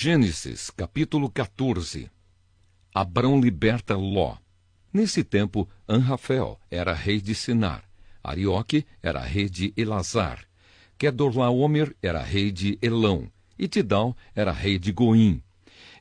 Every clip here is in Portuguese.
Gênesis, capítulo 14. Abrão liberta Ló. Nesse tempo, Anrafel era rei de Sinar, Arioque era rei de Elazar, Quedorlaomer era rei de Elão, e Tidal era rei de Goim.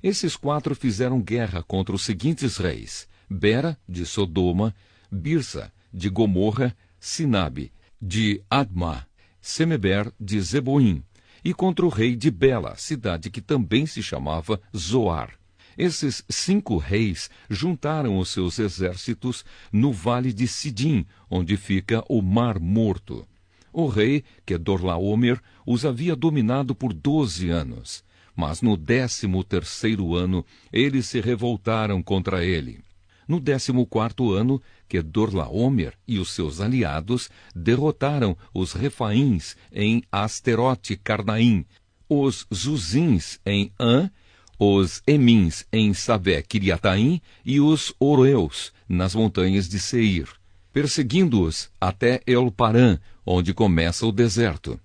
Esses quatro fizeram guerra contra os seguintes reis: Bera, de Sodoma, Birsa, de Gomorra, Sinabe, de Admá, Semeber, de Zeboim, e contra o rei de Bela, cidade que também se chamava Zoar. Esses 5 reis juntaram os seus exércitos no vale de Sidim, onde fica o Mar Morto. O rei Quedorlaomer os havia dominado por 12 anos, mas no 13º ano eles se revoltaram contra ele. No 14º ano, Quedorlaomer e os seus aliados derrotaram os Refaíns em Asterote Carnaim, os Zuzins em An, os Emins em Sabé Kiriataim e os Oroeus nas montanhas de Seir, perseguindo-os até El-Parã, onde começa o deserto.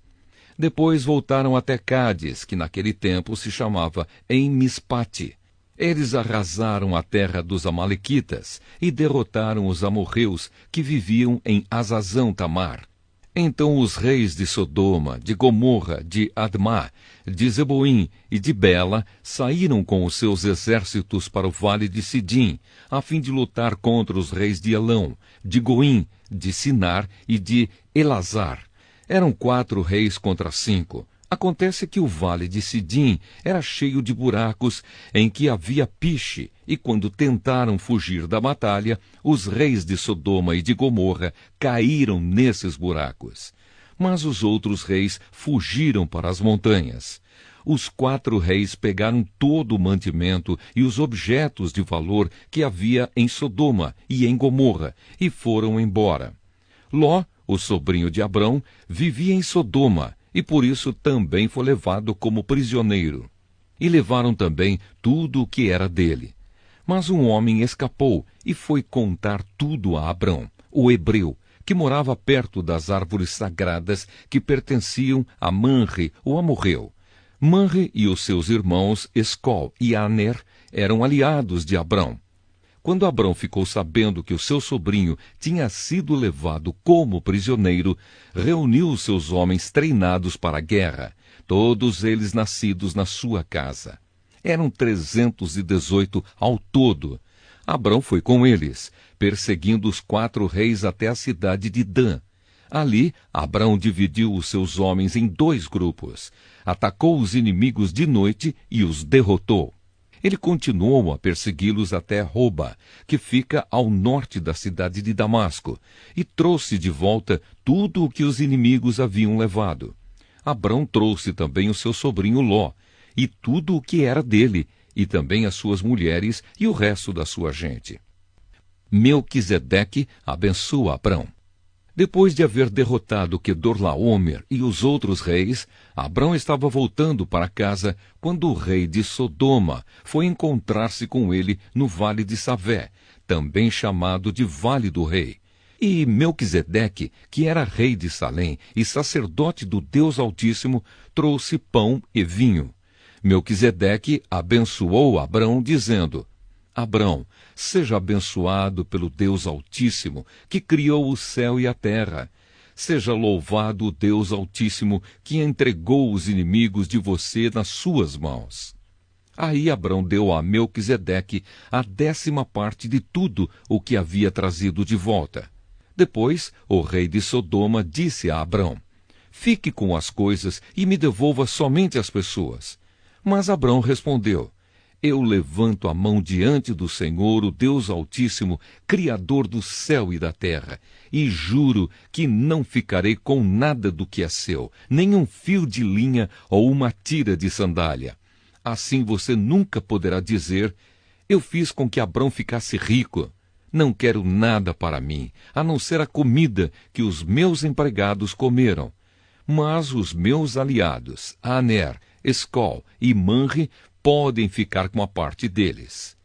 Depois voltaram até Cádiz, que naquele tempo se chamava En-Mispate. Eles arrasaram a terra dos amalequitas e derrotaram os amorreus que viviam em Azazão Tamar. Então os reis de Sodoma, de Gomorra, de Admá, de Zeboim e de Bela saíram com os seus exércitos para o vale de Sidim, a fim de lutar contra os reis de Elão, de Goim, de Sinar e de Elazar. Eram 4 reis contra 5. Acontece que o vale de Sidim era cheio de buracos em que havia piche, e quando tentaram fugir da batalha, os reis de Sodoma e de Gomorra caíram nesses buracos. Mas os outros reis fugiram para as montanhas. Os 4 reis pegaram todo o mantimento e os objetos de valor que havia em Sodoma e em Gomorra, e foram embora. Ló, o sobrinho de Abrão, vivia em Sodoma, e por isso também foi levado como prisioneiro. E levaram também tudo o que era dele. Mas um homem escapou e foi contar tudo a Abrão, o hebreu, que morava perto das árvores sagradas que pertenciam a Manre, o amorreu. Manre e os seus irmãos Escol e Aner eram aliados de Abrão. Quando Abrão ficou sabendo que o seu sobrinho tinha sido levado como prisioneiro, reuniu os seus homens treinados para a guerra, todos eles nascidos na sua casa. Eram 318 ao todo. Abrão foi com eles, perseguindo os 4 reis até a cidade de Dan. Ali, Abrão dividiu os seus homens em 2 grupos, atacou os inimigos de noite e os derrotou. Ele continuou a persegui-los até Roba, que fica ao norte da cidade de Damasco, e trouxe de volta tudo o que os inimigos haviam levado. Abrão trouxe também o seu sobrinho Ló, e tudo o que era dele, e também as suas mulheres e o resto da sua gente. Melquisedeque abençoa Abrão. Depois de haver derrotado Quedorlaomer e os outros reis, Abrão estava voltando para casa quando o rei de Sodoma foi encontrar-se com ele no vale de Savé, também chamado de Vale do Rei. E Melquisedeque, que era rei de Salém e sacerdote do Deus Altíssimo, trouxe pão e vinho. Melquisedeque abençoou Abrão, dizendo: Abrão, seja abençoado pelo Deus Altíssimo, que criou o céu e a terra. Seja louvado o Deus Altíssimo, que entregou os inimigos de você nas suas mãos. Aí Abrão deu a Melquisedeque a 10ª parte de tudo o que havia trazido de volta. Depois, o rei de Sodoma disse a Abrão: Fique com as coisas e me devolva somente as pessoas. Mas Abrão respondeu: Eu levanto a mão diante do Senhor, o Deus Altíssimo, Criador do céu e da terra, e juro que não ficarei com nada do que é seu, nem um fio de linha ou uma tira de sandália. Assim você nunca poderá dizer: Eu fiz com que Abrão ficasse rico. Não quero nada para mim, a não ser a comida que os meus empregados comeram. Mas os meus aliados, Aner, Escol e Manre, podem ficar com a parte deles.